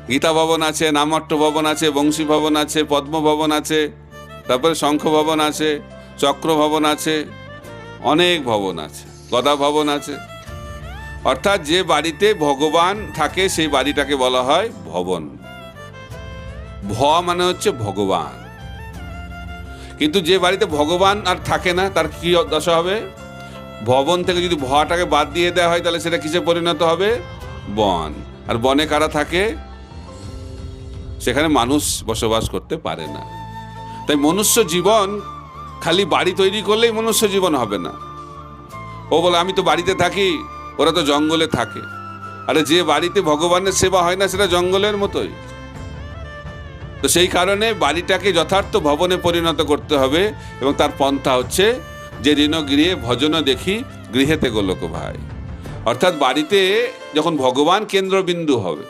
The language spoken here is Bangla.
গীতা ভবন আছে, নামট্ট ভবন আছে, বংশী ভবন আছে, পদ্ম ভবন আছে, তারপরে শঙ্খ ভবন আছে, চক্র ভবন আছে, অনেক ভবন আছে, গদা ভবন আছে। অর্থাৎ যে বাড়িতে ভগবান থাকে সেই বাড়িটাকে বলা হয় ভবন। ভ মানে হচ্ছে ভগবান। কিন্তু যে বাড়িতে ভগবান আর থাকে না তার কি দশা হবে? ভবন থেকে যদি ভটাকে বাদ দিয়ে দেওয়া হয় তাহলে সেটা কিসে পরিণত হবে? বন। আর বনে কারা থাকে? সেখানে মানুষ বসবাস করতে পারে না। তাই মনুষ্য জীবন খালি বাড়ি তৈরি করলেই মনুষ্য জীবন হবে না। ও বলে আমি তো বাড়িতে থাকি, ওরা তো জঙ্গলে থাকে। আরে যে বাড়িতে ভগবানের সেবা হয় না সেটা জঙ্গলের মতোই। তো সেই কারণে বাড়িটাকে যথার্থ ভবনে পরিণত করতে হবে, এবং তার পন্থা হচ্ছে যে ঋণ গৃহে ভজন দেখি গৃহেতে গোলক ভাই। অর্থাৎ বাড়িতে যখন ভগবান কেন্দ্রবিন্দু হবে,